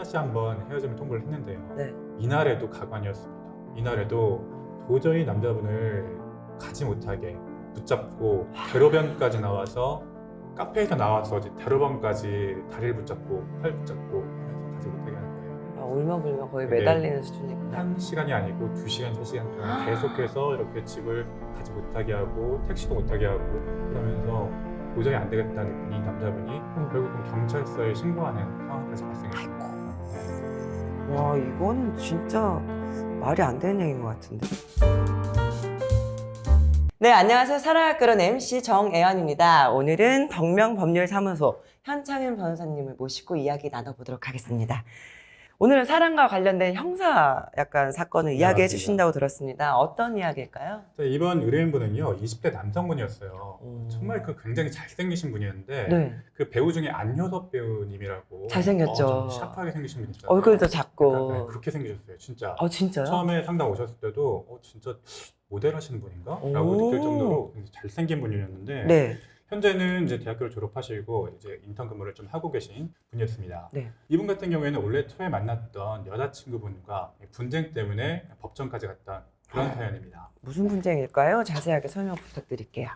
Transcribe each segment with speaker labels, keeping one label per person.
Speaker 1: 또다시 한번 헤어짐을 통보를 했는데요.
Speaker 2: 네.
Speaker 1: 이날에도 가관이었습니다. 이날에도 도저히 남자분을 가지 못하게 붙잡고 대로변까지 나와서 카페에서 나와서 이제 대로변까지 다리를 붙잡고 팔 붙잡고 하면서 가지 못하게 하는 거예요.
Speaker 2: 울며불며 거의
Speaker 1: 네.
Speaker 2: 매달리는 수준이구나.
Speaker 1: 1시간이 아니고 2시간, 3시간 동안 계속해서 이렇게 집을 가지 못하게 하고 택시도 못하게 하고 그러면서 도저히 안 되겠다 느낀 이 남자분이 결국은 경찰서에 신고하는 상황까지 발생했습니다. 네.
Speaker 2: 와, 이거는 진짜 말이 안 되는 얘기인 것 같은데. 네, 안녕하세요. 살아야 끓은 MC 정애연입니다. 오늘은 덕명법률사무소 현창윤 변호사님을 모시고 이야기 나눠보도록 하겠습니다. 오늘은 사랑과 관련된 형사 약간 사건을 이야기해
Speaker 1: 맞습니다.
Speaker 2: 주신다고 들었습니다. 어떤 이야기일까요?
Speaker 1: 자, 이번 의뢰인분은요 20대 남성분이었어요.
Speaker 2: 오.
Speaker 1: 정말 굉장히 잘생기신 분이었는데
Speaker 2: 네.
Speaker 1: 그 배우 중에 안효섭 배우님이라고
Speaker 2: 잘생겼죠.
Speaker 1: 좀 샤프하게 생기신 분 있잖아요.
Speaker 2: 얼굴도
Speaker 1: 약간,
Speaker 2: 작고.
Speaker 1: 그렇게 생기셨어요 진짜.
Speaker 2: 진짜요?
Speaker 1: 처음에 상담 오셨을 때도 진짜 모델 하시는 분인가? 라고
Speaker 2: 오.
Speaker 1: 느낄 정도로 굉장히 잘생긴 분이었는데
Speaker 2: 네.
Speaker 1: 현재는 이제 대학교를 졸업하시고 이제 인턴 근무를 좀 하고 계신 분이었습니다.
Speaker 2: 네.
Speaker 1: 이분 같은 경우에는 원래 초에 만났던 여자친구분과 분쟁 때문에 법정까지 갔던 그런 사연입니다.
Speaker 2: 무슨 분쟁일까요? 자세하게 설명 부탁드릴게요.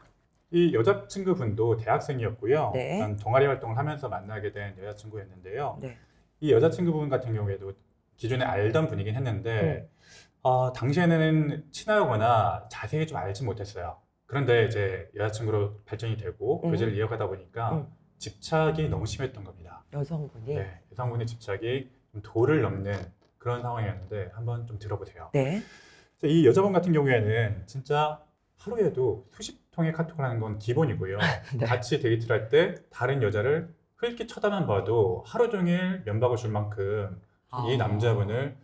Speaker 1: 이 여자친구분도 대학생이었고요.
Speaker 2: 네.
Speaker 1: 일단 동아리 활동을 하면서 만나게 된 여자친구였는데요.
Speaker 2: 네.
Speaker 1: 이 여자친구분 같은 경우에도 기존에 알던 분이긴 했는데 당시에는 친하거나 자세히 좀 알지 못했어요. 그런데 이제 여자친구로 발전이 되고 교제를 이어가다 보니까 집착이 너무 심했던 겁니다.
Speaker 2: 여성분이?
Speaker 1: 네, 여성분의 집착이 좀 도를 넘는 그런 상황이었는데 한번 좀 들어보세요.
Speaker 2: 네.
Speaker 1: 이 여자분 같은 경우에는 진짜 하루에도 수십 통의 카톡을 하는 건 기본이고요.
Speaker 2: 네.
Speaker 1: 같이 데이트를 할 때 다른 여자를 흘낏 쳐다만 봐도 하루 종일 면박을 줄 만큼 이 남자분을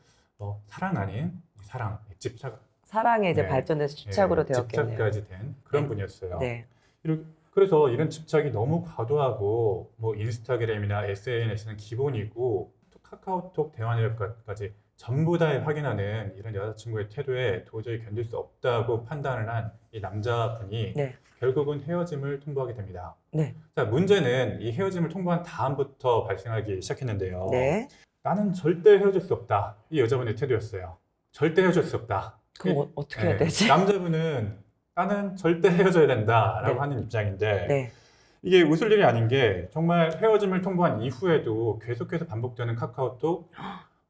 Speaker 1: 사랑 아닌 사랑, 집착,
Speaker 2: 사랑에 이제
Speaker 1: 네.
Speaker 2: 발전돼서 집착으로 되었겠네요.
Speaker 1: 집착까지 된 그런
Speaker 2: 네.
Speaker 1: 분이었어요.
Speaker 2: 네.
Speaker 1: 그래서 이런 집착이 너무 과도하고 뭐 인스타그램이나 SNS는 기본이고 또 카카오톡 대화 내역까지 전부 다 확인하는 이런 여자친구의 태도에 도저히 견딜 수 없다고 판단을 한 이 남자분이
Speaker 2: 네.
Speaker 1: 결국은 헤어짐을 통보하게 됩니다.
Speaker 2: 네.
Speaker 1: 자, 문제는 이 헤어짐을 통보한 다음부터 발생하기 시작했는데요.
Speaker 2: 네.
Speaker 1: 나는 절대 헤어질 수 없다. 이 여자분의 태도였어요. 절대 헤어질 수 없다.
Speaker 2: 그럼 어떻게 해야 되지?
Speaker 1: 남자분은 나는 절대 헤어져야 된다라고
Speaker 2: 네.
Speaker 1: 하는 입장인데
Speaker 2: 네.
Speaker 1: 이게 웃을 일이 아닌 게 정말 헤어짐을 통보한 이후에도 계속해서 반복되는 카카오톡,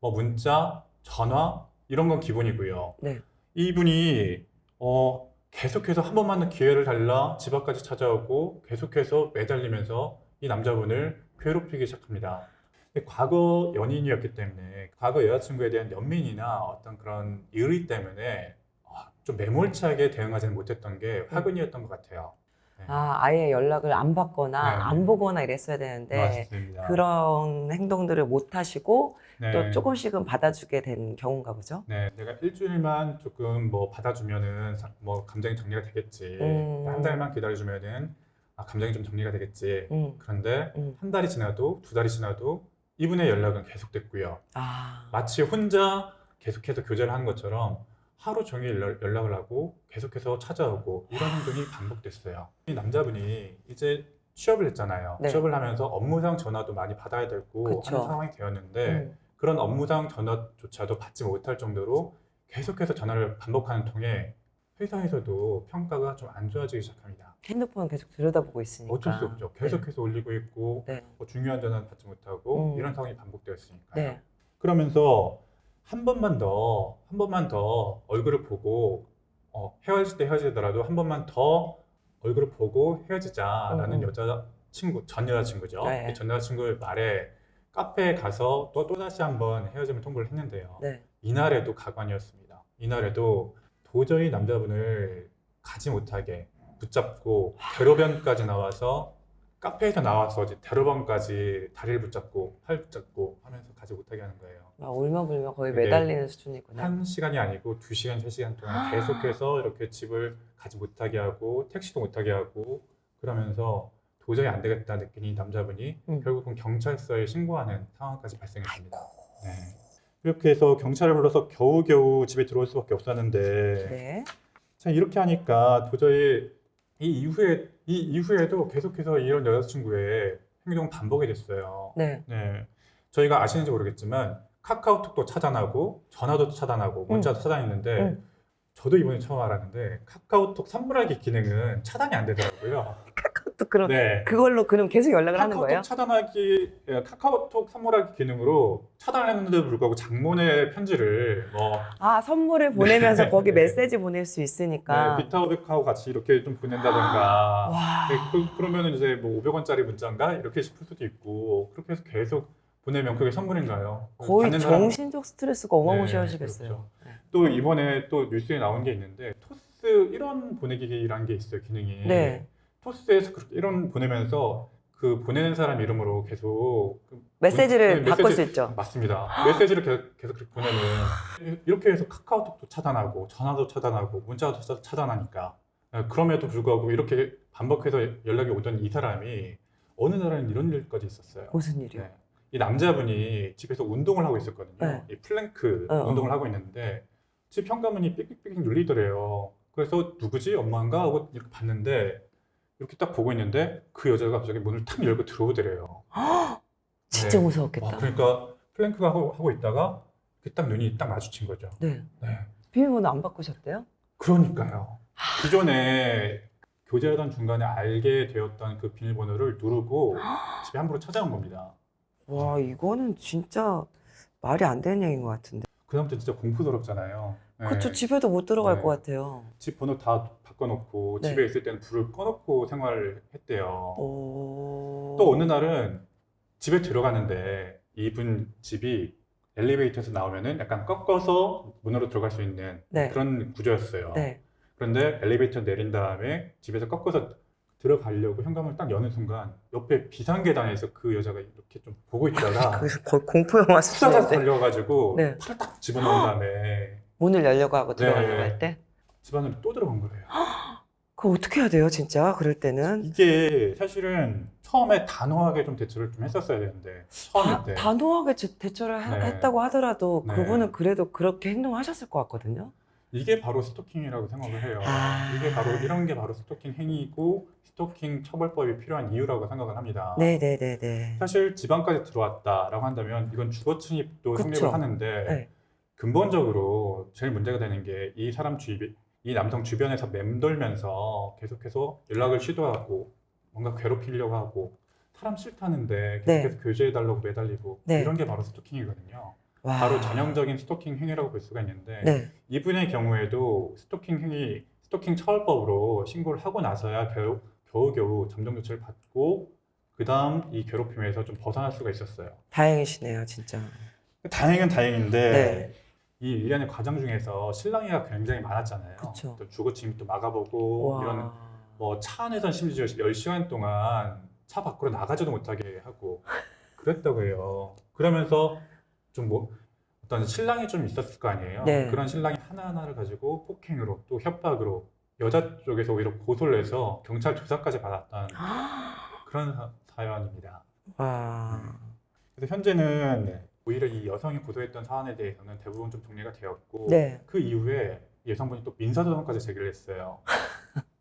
Speaker 1: 문자, 전화 이런 건 기본이고요.
Speaker 2: 네.
Speaker 1: 이분이 계속해서 한 번만 더 기회를 달라 집 앞까지 찾아오고 계속해서 매달리면서 이 남자분을 괴롭히기 시작합니다. 과거 연인이었기 때문에 과거 여자친구에 대한 연민이나 어떤 그런 의리 때문에 좀 매몰차게 대응하지는 못했던 게 화근이었던 것 같아요. 네.
Speaker 2: 아예 연락을 안 받거나
Speaker 1: 네.
Speaker 2: 안 보거나 이랬어야 되는데
Speaker 1: 맞습니다.
Speaker 2: 그런 행동들을 못 하시고
Speaker 1: 네.
Speaker 2: 또 조금씩은 받아주게 된 경우인가 보죠?
Speaker 1: 네, 내가 일주일만 조금 받아주면은 감정이 정리가 되겠지. 한 달만 기다려주면은 감정이 좀 정리가 되겠지. 그런데 한 달이 지나도 두 달이 지나도 이분의 연락은 계속됐고요. 마치 혼자 계속해서 교제를 하는 것처럼 하루 종일 연락을 하고 계속해서 찾아오고 이런 행동이 반복됐어요. 이 남자분이 이제 취업을 했잖아요.
Speaker 2: 네.
Speaker 1: 취업을 하면서 업무상 전화도 많이 받아야 되고
Speaker 2: 그쵸.
Speaker 1: 하는 상황이 되었는데 그런 업무상 전화조차도 받지 못할 정도로 계속해서 전화를 반복하는 통에 회사에서도 평가가 좀 안 좋아지기 시작합니다.
Speaker 2: 핸드폰 계속 들여다보고 있으니까.
Speaker 1: 어쩔 수 없죠. 계속해서 올리고 있고
Speaker 2: 네.
Speaker 1: 중요한 전화는 받지 못하고 이런 상황이 반복되었으니까요.
Speaker 2: 네.
Speaker 1: 그러면서 한 번만 더 얼굴을 보고 헤어질 때 헤어지더라도 한 번만 더 얼굴을 보고 헤어지자라는 전 여자친구죠.
Speaker 2: 네.
Speaker 1: 이 전 여자친구의 말에 카페에 가서 또다시 한번 헤어짐을 통보를 했는데요.
Speaker 2: 네.
Speaker 1: 이날에도 가관이었습니다. 이날에도 도저히 남자분을 가지 못하게 붙잡고 대로변까지 나와서 카페에서 나와서 이제 대로변까지 다리를 붙잡고 팔 붙잡고 하면서 가지 못하게 하는 거예요.
Speaker 2: 울며불며 거의
Speaker 1: 그게
Speaker 2: 매달리는 수준이구나.
Speaker 1: 1시간이 아니고 2시간, 3시간 동안 계속해서 이렇게 집을 가지 못하게 하고 택시도 못하게 하고 그러면서 도저히 안 되겠다 느낀 이 남자분이 결국은 경찰서에 신고하는 상황까지 발생했습니다. 네. 이렇게 해서 경찰을 불러서 겨우겨우 집에 들어올 수밖에 없었는데
Speaker 2: 네.
Speaker 1: 참 이렇게 하니까 도저히 이 이후에도 계속해서 이런 여자친구의 행동은 반복이 됐어요.
Speaker 2: 네.
Speaker 1: 네. 저희가 아시는지 모르겠지만 카카오톡도 차단하고 전화도 차단하고 문자도 차단했는데 저도 이번에 처음 알았는데 카카오톡 선물하기 기능은 차단이 안 되더라고요.
Speaker 2: 또 그럼
Speaker 1: 네.
Speaker 2: 그걸로 그럼 계속 연락을 하는 거예요?
Speaker 1: 카카오톡 선물하기 기능으로 차단했는데도 불구하고 장문의 편지를 뭐
Speaker 2: 아, 선물을 보내면서
Speaker 1: 네.
Speaker 2: 거기 메시지 보낼 수 있으니까.
Speaker 1: 비타오백하고 같이 이렇게 좀 보낸다던가
Speaker 2: 와.
Speaker 1: 그러면 이제 뭐 500원짜리 문자인가 이렇게 싶을 수도 있고 그렇게 해서 계속 보내면 그게 선물인가요?
Speaker 2: 거의
Speaker 1: 받는 사람-
Speaker 2: 정신적 스트레스가 어마무시하시겠어요.
Speaker 1: 그렇죠.
Speaker 2: 네.
Speaker 1: 또 이번에 또 뉴스에 나온 게 있는데 토스 1원 보내기라는 게 있어요, 기능이.
Speaker 2: 네.
Speaker 1: 토스에서 그렇게 1원 보내면서 그 보내는 사람 이름으로 계속
Speaker 2: 메시지를
Speaker 1: 네,
Speaker 2: 바꿀 수 있죠.
Speaker 1: 맞습니다. 메시지를 계속 그렇게 보내는 이렇게 해서 카카오톡도 차단하고 전화도 차단하고 문자도 차단하니까 그럼에도 불구하고 이렇게 반복해서 연락이 오던 이 사람이 어느 날에는 이런 일까지 있었어요.
Speaker 2: 무슨 일이요?
Speaker 1: 네. 이 남자분이 집에서 운동을 하고 있었거든요.
Speaker 2: 네.
Speaker 1: 이 플랭크
Speaker 2: 어.
Speaker 1: 운동을 하고 있는데 집 현관문이 삑삑삑 눌리더래요. 그래서 누구지? 엄마인가? 하고 이렇게 봤는데 이렇게 딱 보고 있는데 그 여자가 갑자기 문을 탁 열고 들어오더래요.
Speaker 2: 진짜
Speaker 1: 네.
Speaker 2: 무서웠겠다.
Speaker 1: 그러니까 플랭크가 하고 있다가 딱 눈이 딱 마주친 거죠.
Speaker 2: 네.
Speaker 1: 네.
Speaker 2: 비밀번호 안 바꾸셨대요?
Speaker 1: 그러니까요. 기존에 교제하던 중간에 알게 되었던 그 비밀번호를 누르고 집에 함부로 찾아온 겁니다.
Speaker 2: 와, 이거는 진짜 말이 안 되는 얘기인 것 같은데.
Speaker 1: 그다음부터 진짜 공포스럽잖아요. 네.
Speaker 2: 그쵸, 집에도 못 들어갈
Speaker 1: 네.
Speaker 2: 것 같아요.
Speaker 1: 집 번호 다 바꿔놓고
Speaker 2: 네.
Speaker 1: 집에 있을 때는 불을 꺼놓고 생활을 했대요.
Speaker 2: 오...
Speaker 1: 또 어느 날은 집에 들어가는데 이분 집이 엘리베이터에서 나오면은 약간 꺾어서 문으로 들어갈 수 있는
Speaker 2: 네.
Speaker 1: 그런 구조였어요.
Speaker 2: 네.
Speaker 1: 그런데 엘리베이터 내린 다음에 집에서 꺾어서 들어가려고 현관문을 딱 여는 순간 옆에 비상계단에서 그 여자가 이렇게 좀 보고 있다가
Speaker 2: 거기서 거의 공포 영화
Speaker 1: 후다닥
Speaker 2: 수준인데
Speaker 1: 달려가지고
Speaker 2: 네.
Speaker 1: 팔을 딱 집어넣은 다음에
Speaker 2: 문을 열려고 하고 들어가려고
Speaker 1: 네.
Speaker 2: 할 때?
Speaker 1: 집 안으로 또 들어간 거예요.
Speaker 2: 그거 어떻게 해야 돼요, 진짜? 그럴 때는?
Speaker 1: 이게 사실은 처음에 단호하게 좀 대처를 좀 했었어야 되는데 처음일 때
Speaker 2: 단호하게 대처를
Speaker 1: 네.
Speaker 2: 했다고 하더라도
Speaker 1: 네.
Speaker 2: 그분은 그래도 그렇게 행동하셨을 것 같거든요.
Speaker 1: 이게 바로 스토킹이라고 생각을 해요.
Speaker 2: 아.
Speaker 1: 이게 바로 이런 게 바로 스토킹 행위이고 스토킹 처벌법이 필요한 이유라고 생각을 합니다.
Speaker 2: 네네네네.
Speaker 1: 사실 집안까지 들어왔다라고 한다면 이건 주거 침입도
Speaker 2: 그쵸.
Speaker 1: 성립을 하는데
Speaker 2: 네.
Speaker 1: 근본적으로 제일 문제가 되는 게 이 사람 이 남성 주변에서 맴돌면서 계속해서 연락을 시도하고 뭔가 괴롭히려고 하고 사람 싫다는데
Speaker 2: 네.
Speaker 1: 계속해서 교제해달라고 매달리고
Speaker 2: 네.
Speaker 1: 이런 게 바로 스토킹이거든요.
Speaker 2: 와.
Speaker 1: 바로 전형적인 스토킹 행위라고 볼 수가 있는데
Speaker 2: 네.
Speaker 1: 이분의 경우에도 스토킹 처벌법으로 신고를 하고 나서야 겨우겨우 잠정 조치를 받고 그 다음 이 괴롭힘에서 좀 벗어날 수가 있었어요.
Speaker 2: 다행이시네요, 진짜.
Speaker 1: 다행은 다행인데
Speaker 2: 네.
Speaker 1: 이 일련의 과정 중에서 실랑이가 굉장히 많았잖아요.
Speaker 2: 그쵸.
Speaker 1: 또 주거 침입도 막아보고
Speaker 2: 와.
Speaker 1: 이런 뭐 차 안에선 심지어 10시간 동안 차 밖으로 나가지도 못하게 하고 그랬다고 해요. 그러면서 좀 뭐 어떤 신랑이 좀 있었을 거 아니에요.
Speaker 2: 네.
Speaker 1: 그런 신랑이 하나하나를 가지고 폭행으로 또 협박으로 여자 쪽에서 오히려 고소를 해서 경찰 조사까지 받았던 그런 사연입니다.
Speaker 2: 와.
Speaker 1: 그래서 현재는 오히려 이 여성이 고소했던 사안에 대해서는 대부분 좀 정리가 되었고
Speaker 2: 네.
Speaker 1: 그 이후에 여성분이 또 민사소송까지 제기를 했어요.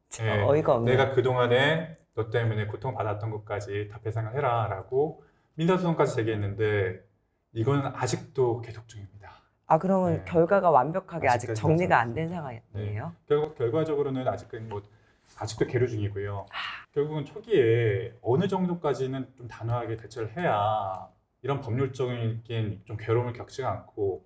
Speaker 2: 참 어이가 없네요.
Speaker 1: 내가 그동안에 너 때문에 고통받았던 것까지 다 배상을 해라라고 민사소송까지 제기했는데 이거는 아직도 계속 중입니다.
Speaker 2: 아, 그러면
Speaker 1: 네.
Speaker 2: 결과가 완벽하게 아직
Speaker 1: 아직까지
Speaker 2: 정리가
Speaker 1: 나지
Speaker 2: 안 된 상황이에요?
Speaker 1: 결과적으로는 아직도 계류 중이고요.
Speaker 2: 아.
Speaker 1: 결국은 초기에 어느 정도까지는 좀 단호하게 대처를 해야 이런 법률적인 좀 괴로움을 겪지가 않고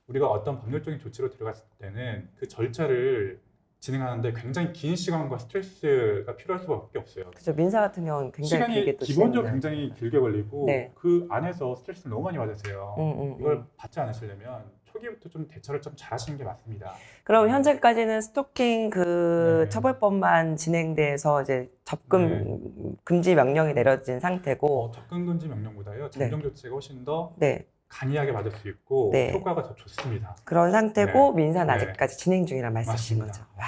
Speaker 1: 우리가 어떤 법률적인 조치로 들어갔을 때는 그 절차를 진행하는데 굉장히 긴 시간과 스트레스가 필요할 수밖에 없어요.
Speaker 2: 그죠. 민사 같은 경우는 굉장히
Speaker 1: 시간이
Speaker 2: 길게 또
Speaker 1: 기본적으로
Speaker 2: 진행이
Speaker 1: 굉장히 길게 걸리고
Speaker 2: 네.
Speaker 1: 그 안에서 스트레스를 너무 많이 받으세요. 이걸
Speaker 2: 음.
Speaker 1: 받지 않으시려면 초기부터 좀 대처를 좀 잘하시는 게 맞습니다.
Speaker 2: 그럼 현재까지는 스토킹 그
Speaker 1: 네.
Speaker 2: 처벌법만 진행돼서 이제 접근 금지 명령이 내려진 상태고,
Speaker 1: 접근 금지 명령보다요 잠정 조치가 훨씬 더
Speaker 2: 네,
Speaker 1: 간이하게 받을 수 있고
Speaker 2: 네.
Speaker 1: 효과가 더 좋습니다.
Speaker 2: 그런 상태고
Speaker 1: 네.
Speaker 2: 민사는
Speaker 1: 네.
Speaker 2: 아직까지 진행 중이란 말씀이신
Speaker 1: 맞습니다.
Speaker 2: 거죠. 와.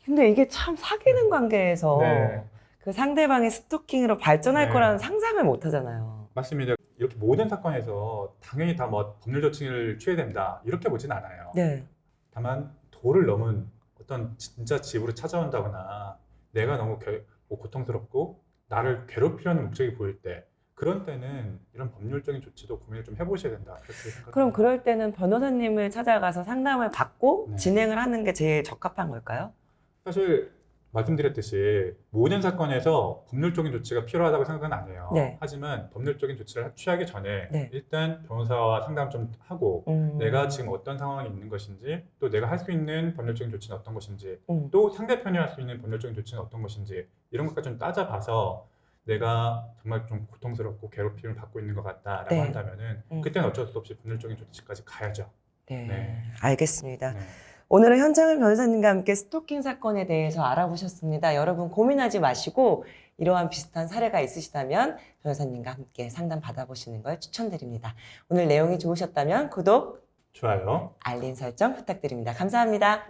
Speaker 2: 근데 이게 참 사귀는 관계에서
Speaker 1: 네.
Speaker 2: 그 상대방이 스토킹으로 발전할
Speaker 1: 네.
Speaker 2: 거라는 상상을 못 하잖아요.
Speaker 1: 맞습니다. 이렇게 모든 사건에서 당연히 다 뭐 법률 조치를 취해야 된다 이렇게 보진 않아요.
Speaker 2: 네.
Speaker 1: 다만 도를 넘은 어떤 진짜 집으로 찾아온다거나 내가 너무 뭐 고통스럽고 나를 괴롭히려는 목적이 보일 때 그런 때는 이런 법률적인 조치도 고민을 좀 해보셔야 된다. 그렇게 생각합니다.
Speaker 2: 그럼 그럴 때는 변호사님을 찾아가서 상담을 받고
Speaker 1: 네.
Speaker 2: 진행을 하는 게 제일 적합한 걸까요?
Speaker 1: 사실 말씀드렸듯이 모든 사건에서 법률적인 조치가 필요하다고 생각은 안 해요.
Speaker 2: 네.
Speaker 1: 하지만 법률적인 조치를 취하기 전에
Speaker 2: 네.
Speaker 1: 일단 변호사와 상담 좀 하고 내가 지금 어떤 상황에 있는 것인지, 또 내가 할 수 있는 법률적인 조치는 어떤 것인지, 또 상대편이 할 수 있는 법률적인 조치는 어떤 것인지, 이런 것까지 좀 따져봐서 내가 정말 좀 고통스럽고 괴롭힘을 받고 있는 것 같다라고
Speaker 2: 네.
Speaker 1: 한다면은 그때는 어쩔 수 없이 법률적인 조치까지 가야죠.
Speaker 2: 네.
Speaker 1: 네.
Speaker 2: 알겠습니다.
Speaker 1: 네.
Speaker 2: 오늘은 현창은 변호사님과 함께 스토킹 사건에 대해서 알아보셨습니다. 여러분 고민하지 마시고 이러한 비슷한 사례가 있으시다면 변호사님과 함께 상담 받아보시는 걸 추천드립니다. 오늘 내용이 좋으셨다면 구독,
Speaker 1: 좋아요.
Speaker 2: 알림 설정 부탁드립니다. 감사합니다.